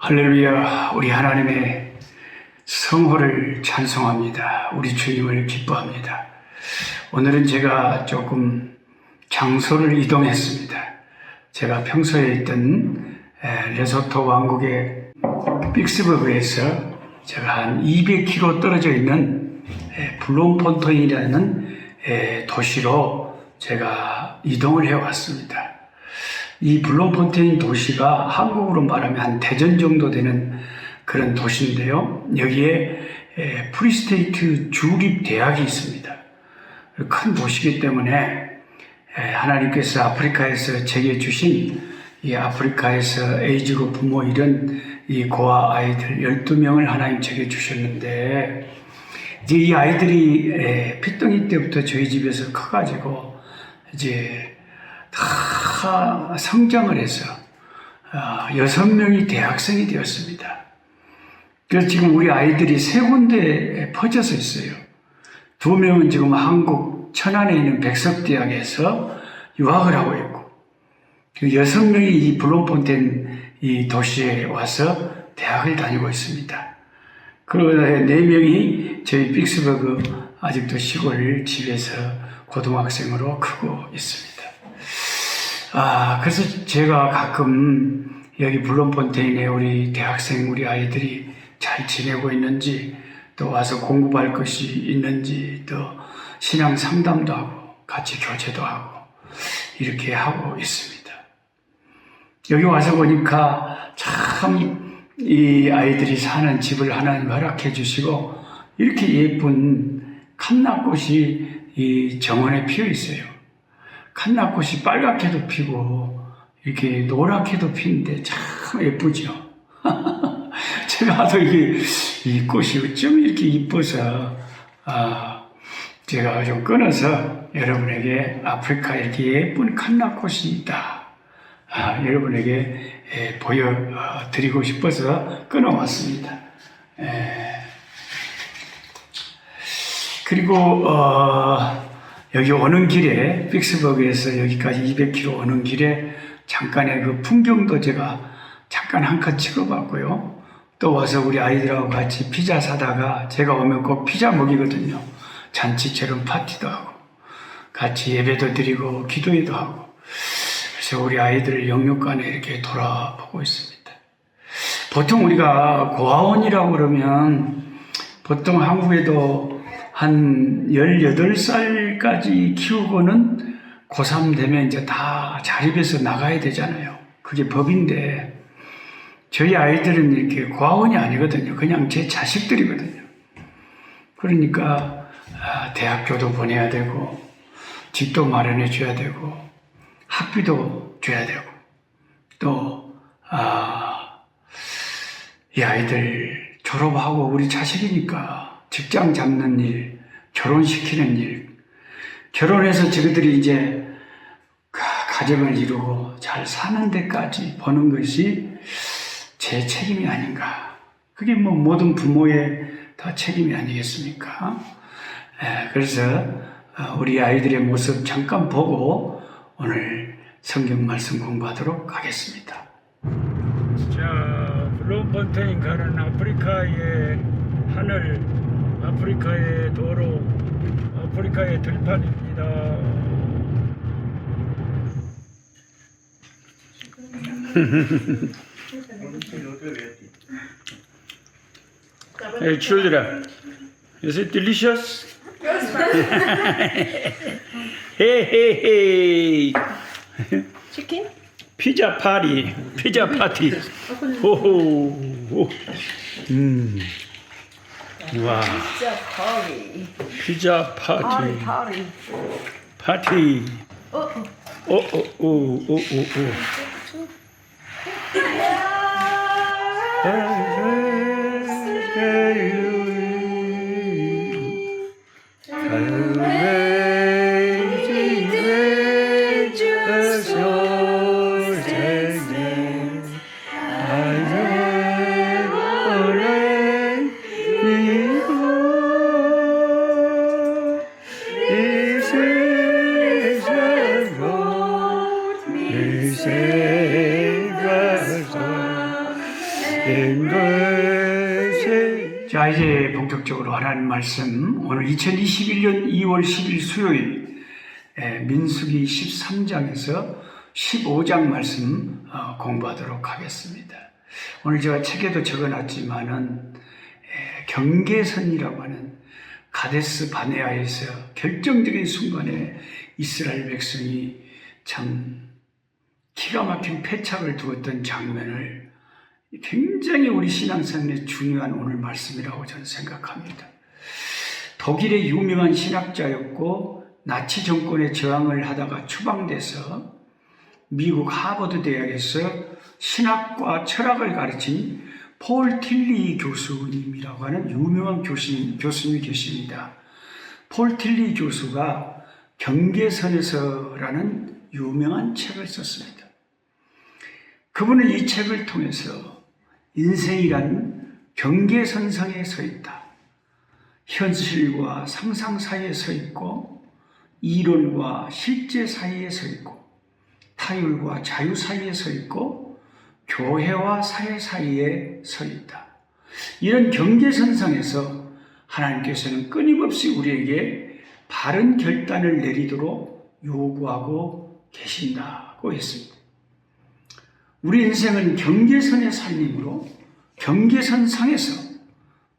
할렐루야. 우리 하나님의 성호를 찬송합니다. 우리 주님을 기뻐합니다. 오늘은 제가 조금 장소를 이동했습니다. 제가 평소에 있던 레소토 왕국의 픽스버그에서 제가 한 200km 떨어져 있는 블롬폰테인이라는 도시로 제가 이동을 해왔습니다. 이 블롬폰테인 도시가 한국으로 말하면 한 대전 정도 되는 그런 도시인데요. 여기에 프리스테이트 주립대학이 있습니다. 큰 도시이기 때문에 하나님께서 아프리카에서 제게 주신 이 아프리카에서 에이즈고 부모 이런 이 고아 아이들 12명을 하나님 제게 주셨는데, 이제 이 아이들이 핏덩이 때부터 저희 집에서 커가지고 이제 다 성장을 해서 6명이 대학생이 되었습니다. 그래서 지금 우리 아이들이 3군데에 퍼져서 있어요. 2명은 지금 한국 천안에 있는 백석대학에서 유학을 하고 있고, 6명이 이 블롬폰테인 이 도시에 와서 대학을 다니고 있습니다. 그리고 4명이 저희 픽스버그 아직도 시골 집에서 고등학생으로 크고 있습니다. 그래서 제가 가끔 여기 블롬폰테인에 우리 대학생, 우리 아이들이 잘 지내고 있는지, 또 와서 공부할 것이 있는지, 또 신앙 상담도 하고, 같이 교제도 하고, 이렇게 하고 있습니다. 여기 와서 보니까 참 이 아이들이 사는 집을 하나님 허락해 주시고, 이렇게 예쁜 칸나꽃이 이 정원에 피어 있어요. 칸나꽃이 빨갛게도 피고 이렇게 노랗게도 피는데 참 예쁘죠. 제가 또 이 꽃이 어쩜 이렇게 이뻐서 제가 좀 끊어서 여러분에게 아프리카 이렇게 예쁜 칸나꽃이 있다, 여러분에게 보여드리고 싶어서 끊어왔습니다. 그리고 여기 오는 길에, 픽스버그에서 여기까지 200km 오는 길에 잠깐의 그 풍경도 제가 잠깐 한 컷 찍어봤고요. 또 와서 우리 아이들하고 같이 피자 사다가, 제가 오면 꼭 피자 먹이거든요. 잔치처럼 파티도 하고, 같이 예배도 드리고, 기도회도 하고. 그래서 우리 아이들을 영육간에 이렇게 돌아보고 있습니다. 보통 우리가 고아원이라고 그러면, 보통 한국에도 한 18살까지 키우고는 고3 되면 이제 다 자립해서 나가야 되잖아요. 그게 법인데, 저희 아이들은 이렇게 고아원이 아니거든요. 그냥 제 자식들이거든요. 그러니까 대학교도 보내야 되고, 집도 마련해 줘야 되고, 학비도 줘야 되고, 또 이 아이들 졸업하고 우리 자식이니까 직장 잡는 일, 결혼시키는 일, 결혼해서 저희들이 이제 가정을 이루고 잘 사는 데까지 보는 것이 제 책임이 아닌가. 그게 뭐 모든 부모의 다 책임이 아니겠습니까? 그래서 우리 아이들의 모습 잠깐 보고 오늘 성경 말씀 공부하도록 하겠습니다. 자, 블롬폰테인 가는 아프리카의 하늘, 아프리카의 도로, 아프리카의 들판입니다. Hey children, is it delicious? Hey, hey, hey. Chicken? Pizza party, pizza party. Oh, oh. Wow. Pizza party. Pizza party. Party. Party. Oh, Oh, oh, oh, oh, oh, oh. 자, 이제 본격적으로 하나님 말씀, 오늘 2021년 2월 10일 수요일 민수기 13장에서 15장 말씀 공부하도록 하겠습니다. 오늘 제가 책에도 적어놨지만은 경계선이라고 하는 가데스 바네아에서 결정적인 순간에 이스라엘 백성이 참 기가 막힌 패착을 두었던 장면을 굉장히 우리 신앙생활에 중요한 오늘 말씀이라고 저는 생각합니다. 독일의 유명한 신학자였고 나치 정권에 저항을 하다가 추방돼서 미국 하버드 대학에서 신학과 철학을 가르친 폴 틸리 교수님이라고 하는 유명한 교수님이 계십니다. 폴 틸리 교수가 경계선에서라는 유명한 책을 썼습니다. 그분은 이 책을 통해서 인생이란 경계선상에 서 있다. 현실과 상상 사이에 서 있고 이론과 실제 사이에 서 있고 타율과 자유 사이에 서 있고 교회와 사회 사이에 서 있다. 이런 경계선상에서 하나님께서는 끊임없이 우리에게 바른 결단을 내리도록 요구하고 계신다고 했습니다. 우리 인생은 경계선의 삶이므로 경계선 상에서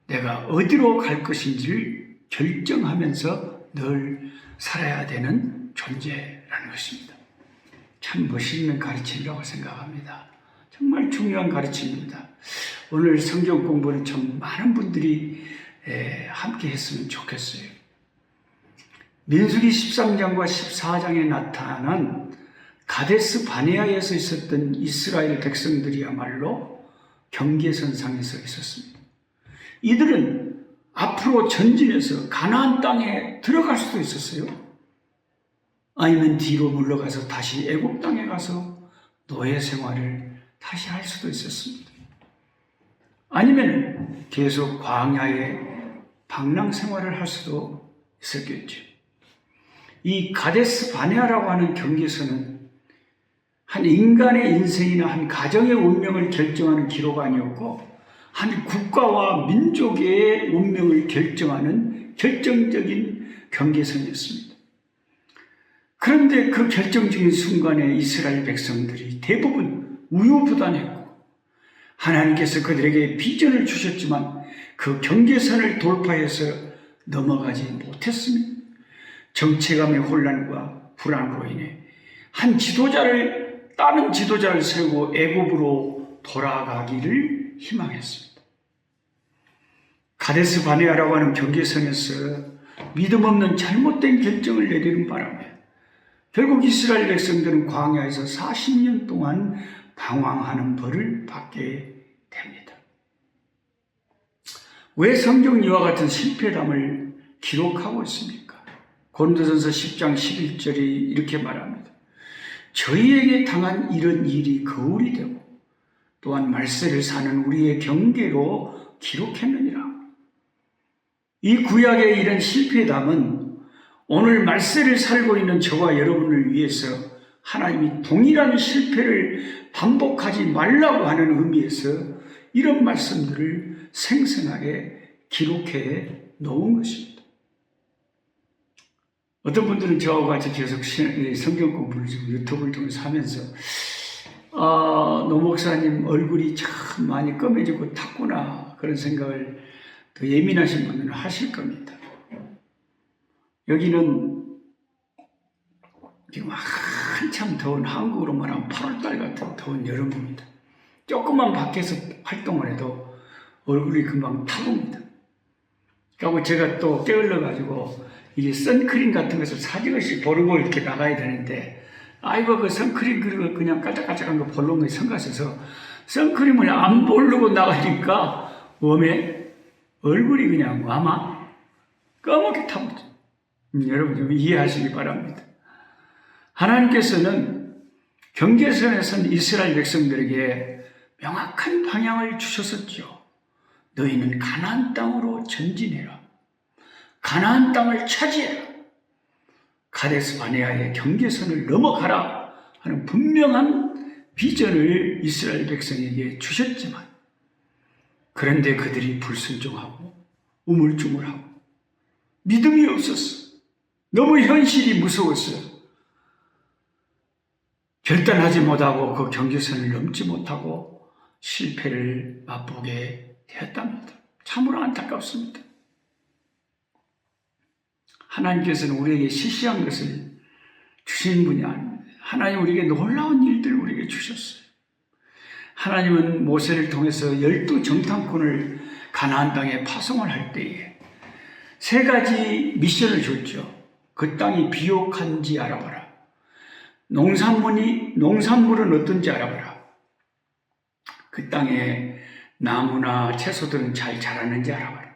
내가 어디로 갈 것인지를 결정하면서 늘 살아야 되는 존재라는 것입니다. 참 멋있는 가르침이라고 생각합니다. 정말 중요한 가르침입니다. 오늘 성경 공부는 좀 많은 분들이 함께 했으면 좋겠어요. 민수기 13장과 14장에 나타난 가데스 바네아에서 있었던 이스라엘 백성들이야말로 경계선상에서 있었습니다. 이들은 앞으로 전진해서 가나안 땅에 들어갈 수도 있었어요. 아니면 뒤로 물러가서 다시 애굽 땅에 가서 노예 생활을 다시 할 수도 있었습니다. 아니면 계속 광야에 방랑 생활을 할 수도 있었겠죠. 이 가데스 바네아라고 하는 경계선은 한 인간의 인생이나 한 가정의 운명을 결정하는 기록 아니었고 한 국가와 민족의 운명을 결정하는 결정적인 경계선이었습니다. 그런데 그 결정적인 순간에 이스라엘 백성들이 대부분 우유부단했고 하나님께서 그들에게 비전을 주셨지만 그 경계선을 돌파해서 넘어가지 못했습니다. 정체감의 혼란과 불안으로 인해 한 지도자를 다른 지도자를 세우고 애굽으로 돌아가기를 희망했습니다. 가데스 바네아라고 하는 경계선에서 믿음 없는 잘못된 결정을 내리는 바람에 결국 이스라엘 백성들은 광야에서 40년 동안 방황하는 벌을 받게 됩니다. 왜 성경이 이와 같은 실패담을 기록하고 있습니까? 고린도전서 10장 11절이 이렇게 말합니다. 저희에게 당한 이런 일이 거울이 되고 또한 말세를 사는 우리의 경계로 기록했느니라. 이 구약의 이런 실패담은 오늘 말세를 살고 있는 저와 여러분을 위해서 하나님이 동일한 실패를 반복하지 말라고 하는 의미에서 이런 말씀들을 생생하게 기록해 놓은 것입니다. 어떤 분들은 저와 같이 계속 성경 공부를 지금 유튜브를 통해서 하면서 노 목사님 얼굴이 참 많이 검해지고 탔구나 그런 생각을 더 예민하신 분들은 하실 겁니다. 여기는 지금 한참 더운 한국으로 말하면 8월달 같은 더운 여름입니다. 조금만 밖에서 활동을 해도 얼굴이 금방 타봅니다. 그리고 제가 또 게을러가지고 이게 선크림 같은 것을 4개월씩 바르고 이렇게 나가야 되는데 아이고 그 선크림 그냥 깔짝깔짝한 거 바르는 거에 성가셔서 선크림을 안 바르고 나가니까 몸에 얼굴이 그냥 아마 까맣게 타버죠. 여러분 좀 이해하시기 바랍니다. 하나님께서는 경계선에 선 이스라엘 백성들에게 명확한 방향을 주셨었죠. 너희는 가나안 땅으로 전진해라. 가나안 땅을 차지해라. 가데스 바네아의 경계선을 넘어가라 하는 분명한 비전을 이스라엘 백성에게 주셨지만 그런데 그들이 불순종하고 우물쭈물하고 믿음이 없었어. 너무 현실이 무서웠어요. 결단하지 못하고 그 경계선을 넘지 못하고 실패를 맛보게 되었답니다. 참으로 안타깝습니다. 하나님께서는 우리에게 시시한 것을 주신 분이 아닙니다. 하나님 우리에게 놀라운 일들을 우리에게 주셨어요. 하나님은 모세를 통해서 12 정탐꾼을 가나안 땅에 파송을 할 때에 3가지 미션을 줬죠. 그 땅이 비옥한지 알아봐라. 농산물은 어떤지 알아봐라. 그 땅에 나무나 채소들은 잘 자라는지 알아봐라.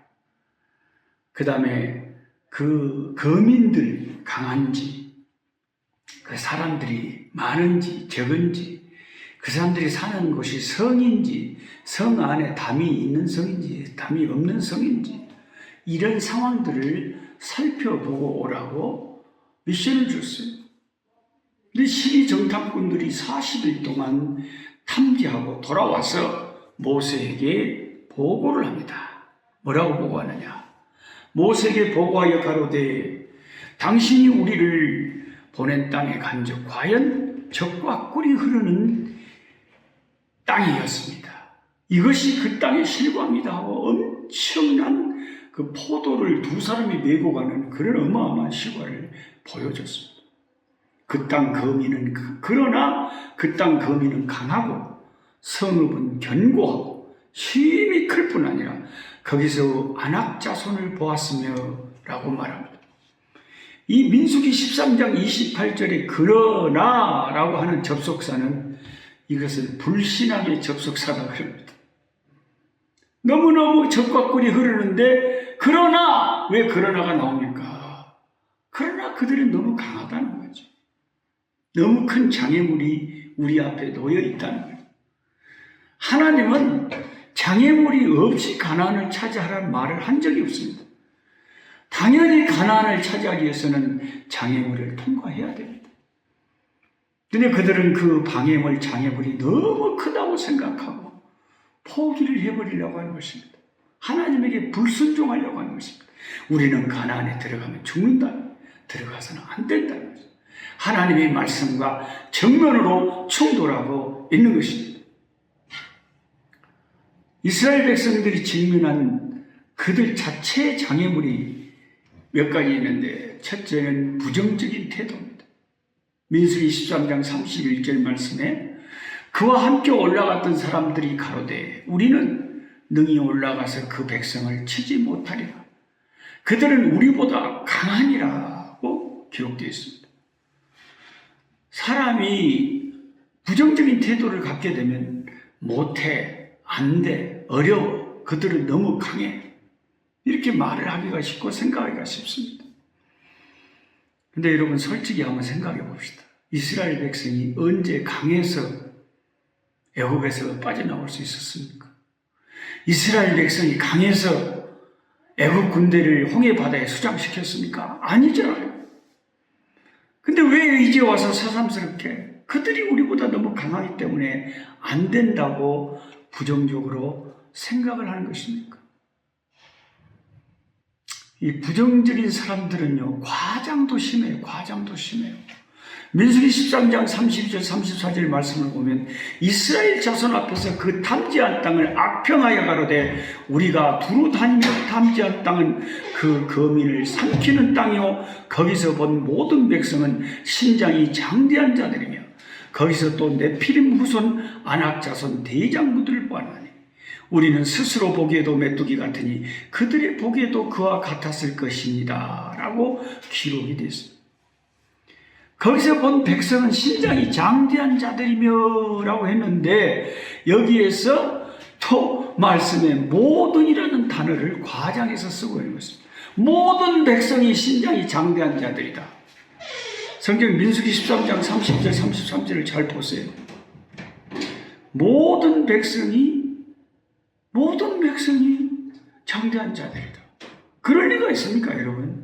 그 다음에 그 거민들 강한지, 그 사람들이 많은지 적은지, 그 사람들이 사는 곳이 성인지, 성 안에 담이 있는 성인지, 담이 없는 성인지, 이런 상황들을 살펴보고 오라고 미션을 줬어요. 근데 12 정탐꾼들이 40일 동안 탐지하고 돌아와서 모세에게 보고를 합니다. 뭐라고 보고하느냐? 모세에게 보고하여 가로되 당신이 우리를 보낸 땅에 간즉 과연 젖과 꿀이 흐르는 땅이었습니다. 이것이 그 땅의 실과입니다 하고 엄청난 그 포도를 2사람이 메고 가는 그런 어마어마한 실과를 보여줬습니다. 그 땅 거민은 그러나 그 땅 거민은 강하고 성읍은 견고하고 힘이 클 뿐 아니라 거기서 안악 자손을 보았으며 라고 말합니다. 이 민수기 13장 28절에 그러나 라고 하는 접속사는 이것을 불신앙의 접속사라고 합니다. 너무너무 젖과 꿀이 흐르는데 그러나 왜 그러나가 나옵니까? 그러나 그들은 너무 강하다는 거죠. 너무 큰 장애물이 우리 앞에 놓여 있다는 거예요. 하나님은 장애물이 없이 가나안을 차지하라는 말을 한 적이 없습니다. 당연히 가나안을 차지하기 위해서는 장애물을 통과해야 됩니다. 근데 그들은 그 방해물, 장애물이 너무 크다고 생각하고 포기를 해버리려고 하는 것입니다. 하나님에게 불순종하려고 하는 것입니다. 우리는 가나안에 들어가면 죽는다. 들어가서는 안 된다는 것입니다. 하나님의 말씀과 정면으로 충돌하고 있는 것입니다. 이스라엘 백성들이 직면한 그들 자체의 장애물이 몇 가지 있는데 첫째는 부정적인 태도입니다. 민수기 13장 31절 말씀에 그와 함께 올라갔던 사람들이 가로되 우리는 능히 올라가서 그 백성을 치지 못하리라. 그들은 우리보다 강하니라고 기록되어 있습니다. 사람이 부정적인 태도를 갖게 되면 못해, 안 돼, 어려워, 그들은 너무 강해 이렇게 말을 하기가 쉽고 생각하기가 쉽습니다. 근데 여러분 솔직히 한번 생각해 봅시다. 이스라엘 백성이 언제 강해서 애굽에서 빠져나올 수 있었습니까? 이스라엘 백성이 강해서 애굽 군대를 홍해 바다에 수장시켰습니까? 아니잖아요. 근데 왜 이제 와서 새삼스럽게 그들이 우리보다 너무 강하기 때문에 안 된다고 부정적으로 생각을 하는 것입니까? 이 부정적인 사람들은요, 과장도 심해요. 과장도 심해요. 민수기 13장 32절 34절 말씀을 보면 이스라엘 자손 앞에서 그 탐지한 땅을 악평하여 가로되 우리가 두루 다니며 탐지한 땅은 그 거민을 삼키는 땅이요 거기서 본 모든 백성은 신장이 장대한 자들이며 거기서 또 네피림 후손 아낙 자손 대장부들을 보았나니 우리는 스스로 보기에도 메뚜기 같으니 그들의 보기에도 그와 같았을 것입니다 라고 기록이 됐습니다. 거기서 본 백성은 신장이 장대한 자들이며 라고 했는데 여기에서 또 말씀에 모든이라는 단어를 과장해서 쓰고 있는 것입니다. 모든 백성이 신장이 장대한 자들이다. 성경 민수기 13장 30절 33절을 잘 보세요. 모든 백성이 장대한 자들이다. 그럴 리가 있습니까 여러분?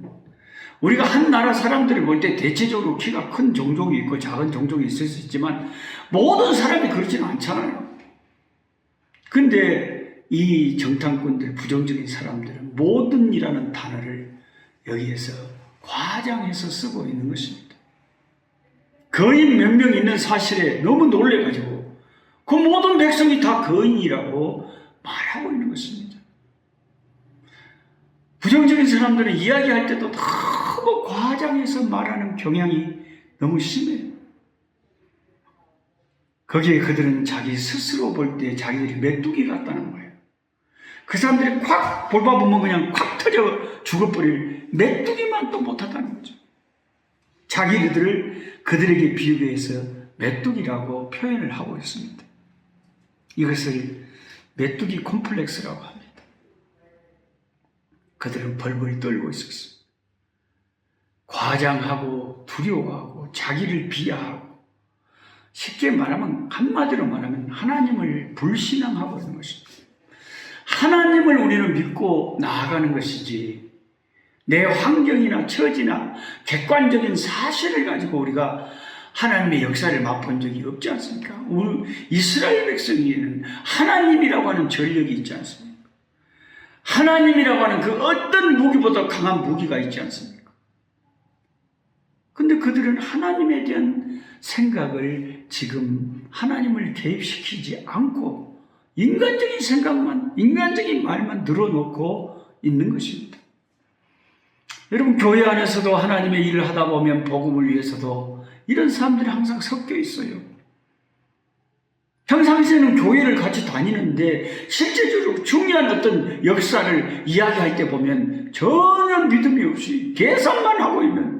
우리가 한 나라 사람들을 볼 때 대체적으로 키가 큰 종족이 있고 작은 종족이 있을 수 있지만 모든 사람이 그렇지는 않잖아요. 근데 이 정탐꾼들, 부정적인 사람들은 모든이라는 단어를 여기에서 과장해서 쓰고 있는 것입니다. 거인 몇 명 있는 사실에 너무 놀래가지고 그 모든 백성이 다 거인이라고 말하고 있는 것입니다. 부정적인 사람들은 이야기할 때도 너무 과장해서 말하는 경향이 너무 심해요. 거기에 그들은 자기 스스로 볼 때 자기들이 메뚜기 같다는 거예요. 그 사람들이 콱 볼봐보면 그냥 콱 터져 죽어버릴 메뚜기만 또 못하다는 거죠. 자기들을 그들에게 비유해서 메뚜기라고 표현을 하고 있습니다. 이것을 메뚜기 콤플렉스라고 합니다. 그들은 벌벌 떨고 있었습니다. 과장하고 두려워하고 자기를 비하하고 쉽게 말하면 한마디로 말하면 하나님을 불신앙하고 있는 것입니다. 하나님을 우리는 믿고 나아가는 것이지 내 환경이나 처지나 객관적인 사실을 가지고 우리가 하나님의 역사를 맛본 적이 없지 않습니까? 우리 이스라엘 백성에게는 하나님이라고 하는 전력이 있지 않습니까? 하나님이라고 하는 그 어떤 무기보다 강한 무기가 있지 않습니까? 근데 그들은 하나님에 대한 생각을 지금 하나님을 개입시키지 않고 인간적인 생각만, 인간적인 말만 늘어놓고 있는 것입니다. 여러분, 교회 안에서도 하나님의 일을 하다 보면 복음을 위해서도 이런 사람들이 항상 섞여 있어요. 평상시에는 교회를 같이 다니는데 실제적으로 중요한 어떤 역사를 이야기할 때 보면 전혀 믿음이 없이 계산만 하고 있는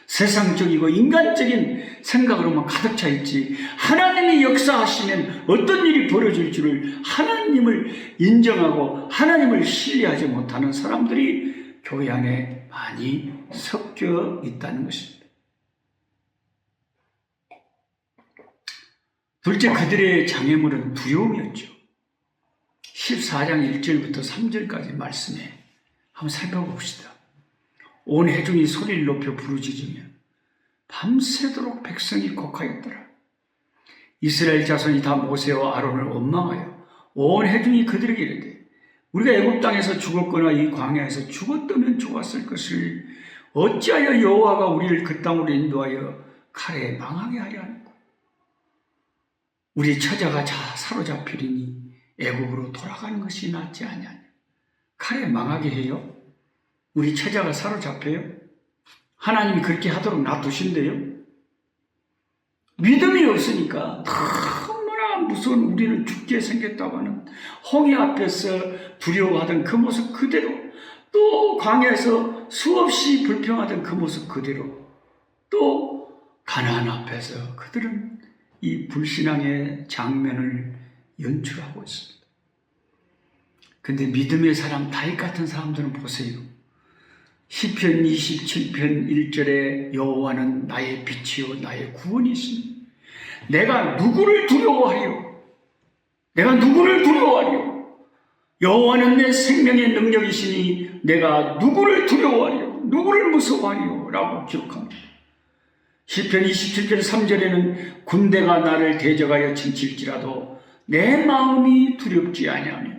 세상적이고 인간적인 생각으로만 가득 차 있지 하나님이 역사하시면 어떤 일이 벌어질 줄을 하나님을 인정하고 하나님을 신뢰하지 못하는 사람들이 교회 안에 많이 섞여 있다는 것입니다. 둘째, 그들의 장애물은 두려움이었죠. 14장 1절부터 3절까지 말씀에 한번 살펴봅시다. 온 회중이 소리를 높여 부르짖으며 밤새도록 백성이 곡하였더라. 이스라엘 자손이 다 모세와 아론을 원망하여 온 회중이 그들에게 이르되 우리가 애굽 땅에서 죽었거나 이 광야에서 죽었다면 좋았을 것을 어찌하여 여호와가 우리를 그 땅으로 인도하여 칼에 망하게 하려 하는고. 우리 처자가 사로잡히리니 애굽으로 돌아가는 것이 낫지 아니하냐. 칼에 망하게 해요? 우리 처자가 사로잡혀요? 하나님이 그렇게 하도록 놔두신대요? 믿음이 없으니까 너무나 무서운 우리는 죽게 생겼다고 하는 홍해 앞에서 두려워하던 그 모습 그대로, 또 광야에서 수없이 불평하던 그 모습 그대로, 또 가나안 앞에서 그들은 이 불신앙의 장면을 연출하고 있습니다. 근데 믿음의 사람 다윗 같은 사람들은 보세요. 시편 27편 1절에 여호와는 나의 빛이요 나의 구원이시니 내가 누구를 두려워하리요? 내가 누구를 두려워하리요? 여호와는 내 생명의 능력이시니 내가 누구를 두려워하리요? 누구를 무서워하리요? 라고 기록합니다. 시편 27편 3절에는 군대가 나를 대적하여 침칠지라도 내 마음이 두렵지 아니하며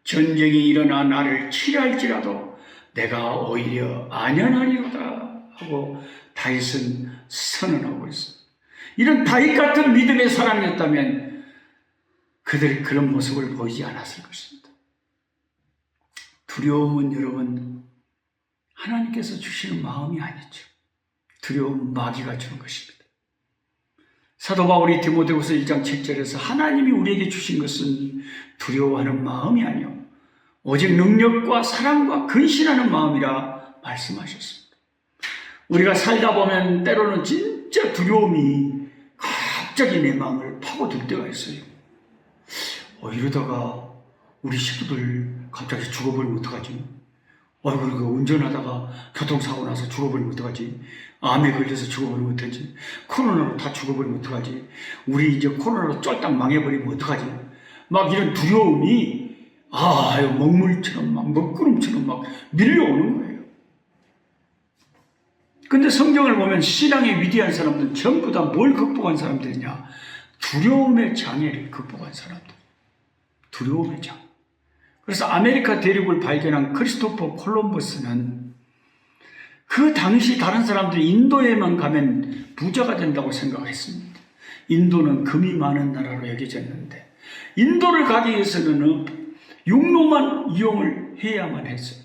전쟁이 일어나 나를 치할지라도 내가 오히려 안연하리로다 하고 다윗은 선언하고 있습니다. 이런 다윗 같은 믿음의 사람이었다면 그들이 그런 모습을 보이지 않았을 것입니다. 두려움은 여러분 하나님께서 주시는 마음이 아니죠. 두려움은 마귀가 주는 것입니다. 사도 바울이 디모데후서 1장 7절에서 하나님이 우리에게 주신 것은 두려워하는 마음이 아니요 오직 능력과 사랑과 근신하는 마음이라 말씀하셨습니다. 우리가 살다 보면 때로는 진짜 두려움이 갑자기 내 마음을 파고들 때가 있어요. 이러다가 우리 식구들 갑자기 죽어버리면 어떡하지? 이거 운전하다가 교통사고 나서 죽어버리면 어떡하지? 암에 걸려서 죽어버리면 어떡하지? 코로나로 다 죽어버리면 어떡하지? 우리 이제 코로나로 쫄딱 망해버리면 어떡하지? 막 이런 두려움이 먹물처럼 막 먹구름처럼 막 밀려오는 거예요. 근데 성경을 보면 신앙의 위대한 사람들은 전부 다 뭘 극복한 사람들이냐? 두려움의 장애를 극복한 사람들. 두려움의 장애. 그래서 아메리카 대륙을 발견한 크리스토퍼 콜럼버스는 그 당시 다른 사람들이 인도에만 가면 부자가 된다고 생각했습니다. 인도는 금이 많은 나라로 여겨졌는데 인도를 가기 위해서는 육로만 이용을 해야만 했어요.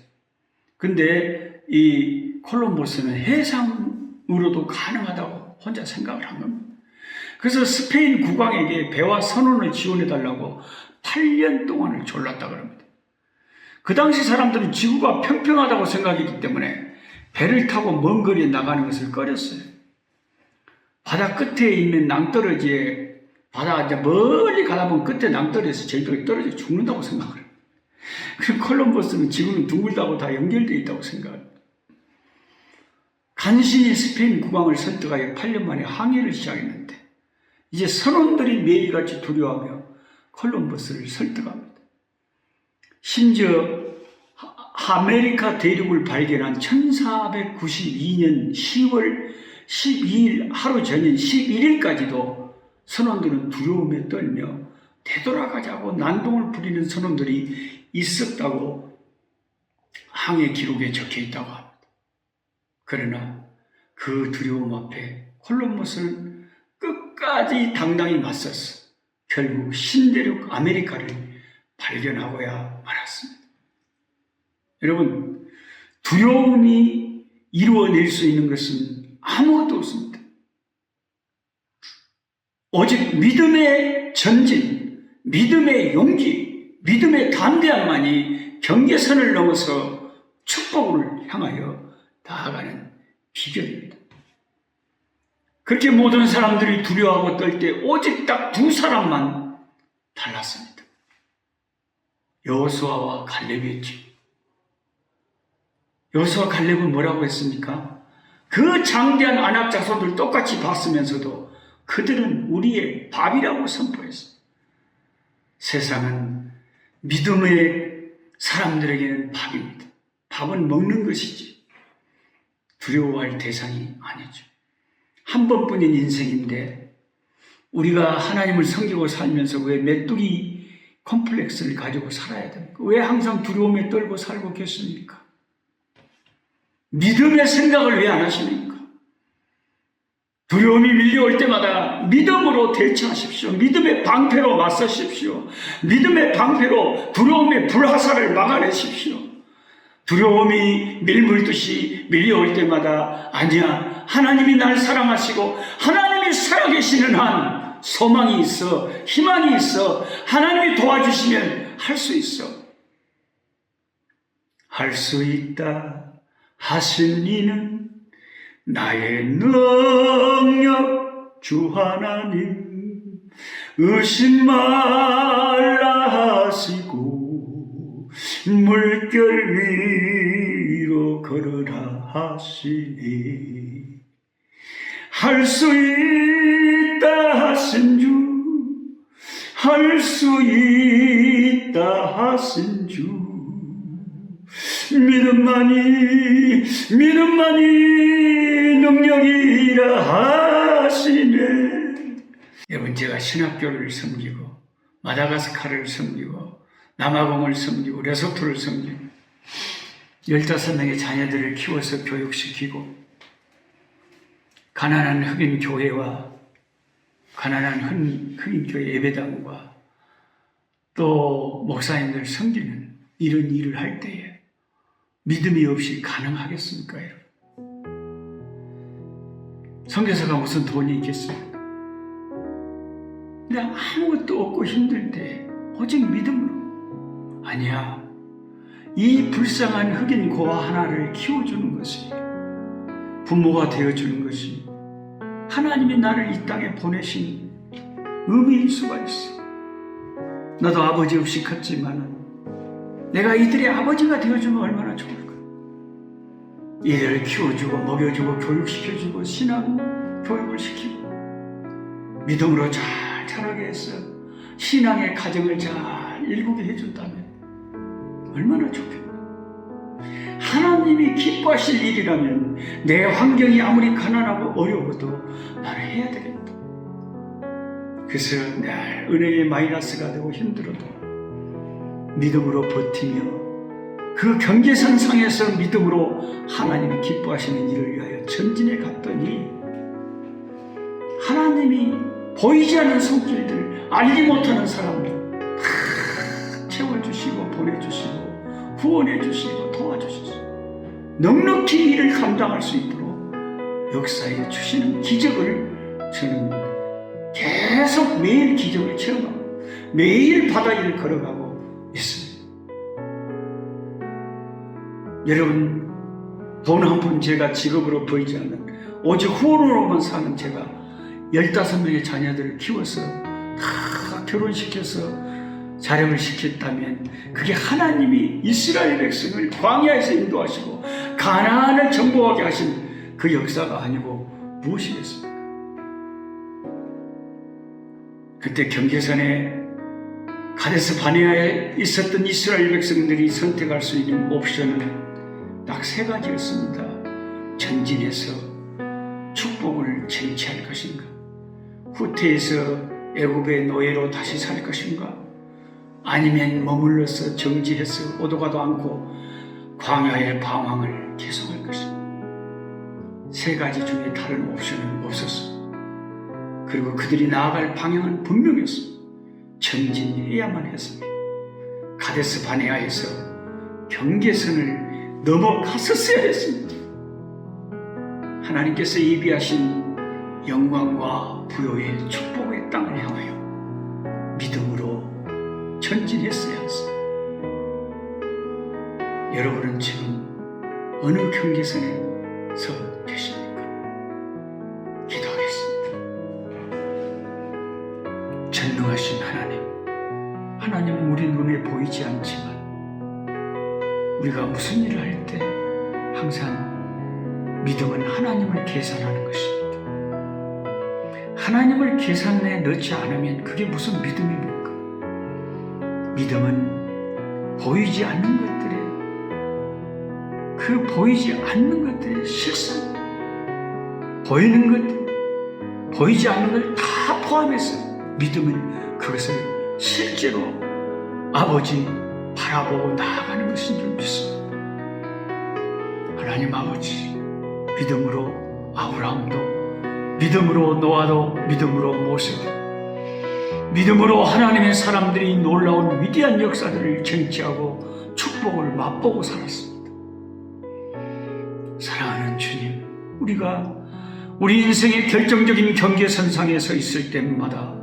근데 이 콜럼버스는 해상으로도 가능하다고 혼자 생각을 한 겁니다. 그래서 스페인 국왕에게 배와 선원을 지원해달라고 8년 동안을 졸랐다 그럽니다. 그 당시 사람들은 지구가 평평하다고 생각했기 때문에 배를 타고 먼 거리에 나가는 것을 꺼렸어요. 바다 끝에 있는 낭떠러지에 바다 이제 멀리 가다 보면 끝에 낭떠러지에서 제주도에 떨어져 죽는다고 생각을 해요. 그래서 콜럼버스는 지구는 둥글다고 다 연결되어 있다고 생각합니다. 간신히 스페인 국왕을 설득하여 8년 만에 항해를 시작했는데 이제 선원들이 매일같이 두려워하며 콜럼버스를 설득합니다. 심지어 아메리카 대륙을 발견한 1492년 10월 12일 하루 전인 11일까지도 선원들은 두려움에 떨며 되돌아가자고 난동을 부리는 선원들이 있었다고 항해 기록에 적혀 있다고 합니다. 그러나 그 두려움 앞에 콜럼버스는 끝까지 당당히 맞섰어 결국 신대륙 아메리카를 발견하고야 말았습니다. 여러분, 두려움이 이루어낼 수 있는 것은 아무것도 없습니다. 오직 믿음의 전진, 믿음의 용기, 믿음의 담대함만이 경계선을 넘어서 축복을 향하여 나아가는 비결입니다. 그렇게 모든 사람들이 두려워하고 떨 때 오직 딱 두 사람만 달랐습니다. 여호수아와 갈렙이었죠. 여호수아 갈렙은 뭐라고 했습니까? 그 장대한 아낙 자손들 똑같이 봤으면서도 그들은 우리의 밥이라고 선포했어요. 세상은 믿음의 사람들에게는 밥입니다. 밥은 먹는 것이지 두려워할 대상이 아니죠. 한 번뿐인 인생인데 우리가 하나님을 섬기고 살면서 왜 메뚜기 컴플렉스를 가지고 살아야 됩니까? 왜 항상 두려움에 떨고 살고 계십니까? 믿음의 생각을 왜 안 하십니까? 두려움이 밀려올 때마다 믿음으로 대처하십시오. 믿음의 방패로 맞서십시오. 믿음의 방패로 두려움의 불화살을 막아내십시오. 두려움이 밀물듯이 밀려올 때마다 아니야, 하나님이 날 사랑하시고 하나님이 살아계시는 한 소망이 있어, 희망이 있어, 하나님이 도와주시면 할 수 있어. 할 수 있다 하신 이는 나의 능력 주 하나님, 의심 말라 하시고 물결 위로 걸으라 하시니 할 수 있다 하신 주, 할 수 있다 하신 주, 믿음만이 능력이라 하시네. 여러분, 제가 신학교를 섬기고 마다가스카르를 섬기고 남아공을 섬기고 레소토를 섬기고 15명의 자녀들을 키워서 교육시키고 가난한 흑인 교회와 가난한 흑인 교회 예배당과 또 목사님들 섬기는 이런 일을 할 때에 믿음이 없이 가능하겠습니까, 여러분? 선교사가 무슨 돈이 있겠습니까? 근데 아무것도 없고 힘들 때 오직 믿음으로, 아니야, 이 불쌍한 흑인 고아 하나를 키워주는 것이, 부모가 되어주는 것이 하나님이 나를 이 땅에 보내신 의미일 수가 있어. 나도 아버지 없이 컸지만 내가 이들의 아버지가 되어주면 얼마나 좋을까. 이들을 키워주고 먹여주고 교육시켜주고 신앙 교육을 시키고 믿음으로 잘 자라게 해서 신앙의 가정을 잘 일구게 해준다면 얼마나 좋겠나. 하나님이 기뻐하실 일이라면 내 환경이 아무리 가난하고 어려워도 나는 해야 되겠다. 그래서 늘 은행에 마이너스가 되고 힘들어도 믿음으로 버티며 그 경계선 상에서 믿음으로 하나님이 기뻐하시는 일을 위하여 전진해 갔더니 하나님이 보이지 않는 손길들, 알지 못하는 사람들 다 채워주시고 보내주시고 후원해주시고 도와주시고 넉넉히 일을 감당할 수 있도록 역사해 주시는 기적을 저는 계속 매일 기적을 체험하고 매일 바다위를 걸어가고 있습니다. 여러분, 돈 한 푼 제가 직업으로 벌지 않는 오직 후원으로만 사는 제가 15명의 자녀들을 키워서 다 결혼시켜서 자력을 시켰다면 그게 하나님이 이스라엘 백성을 광야에서 인도하시고 가나안을 정복하게 하신 그 역사가 아니고 무엇이겠습니까? 그때 경계선에 가데스 바네아에 있었던 이스라엘 백성들이 선택할 수 있는 옵션은 딱 3가지였습니다. 전진해서 축복을 쟁취할 것인가? 후퇴해서 애굽의 노예로 다시 살 것인가? 아니면 머물러서 정지해서 오도가도 않고 광야의 방황을 계속할 것인가? 3가지 중에 다른 옵션은 없었습니다. 그리고 그들이 나아갈 방향은 분명했습니다. 전진해야만 했습니다. 가데스 바네아에서 경계선을 넘어갔었어야 했습니다. 하나님께서 예비하신 영광과 부요의 축복의 땅을 향하여 믿음으로 전진했어야 했습니다. 여러분은 지금 어느 경계선에 서 계십니까? 기도하겠습니다. 전능하신 하나님은 우리 눈에 보이지 않지만 우리가 무슨 일을 할 때 항상 믿음은 하나님을 계산하는 것입니다. 하나님을 계산에 넣지 않으면 그게 무슨 믿음입니까? 믿음은 보이지 않는 것들에 그 보이지 않는 것들의 실상, 보이는 것, 보이지 않는 걸 다 포함해서 믿음은 그것을 실제로 아버지 바라보고 나아가는 것인 줄 믿습니다. 하나님 아버지, 믿음으로 아브라함도, 믿음으로 노아도, 믿음으로 모세도, 믿음으로 하나님의 사람들이 놀라운 위대한 역사들을 쟁취하고 축복을 맛보고 살았습니다. 사랑하는 주님, 우리가 우리 인생의 결정적인 경계선상에 서 있을 때마다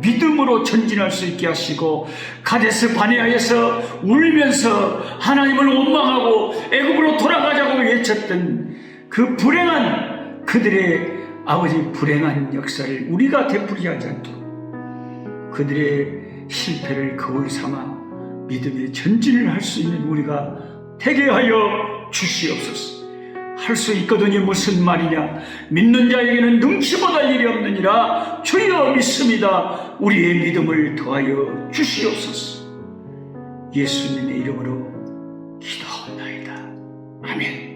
믿음으로 전진할 수 있게 하시고 가데스 바네아에서 울면서 하나님을 원망하고 애굽으로 돌아가자고 외쳤던 그 불행한 그들의 아버지 불행한 역사를 우리가 되풀이하지 않도록 그들의 실패를 거울 삼아 믿음의 전진을 할 수 있는 우리가 되게 하여 주시옵소서. 할 수 있거든요. 무슨 말이냐? 믿는 자에게는 능치보다 일이 없느니라. 주여 믿습니다. 우리의 믿음을 더하여 주시옵소서. 예수님의 이름으로 기도하옵나이다. 아멘.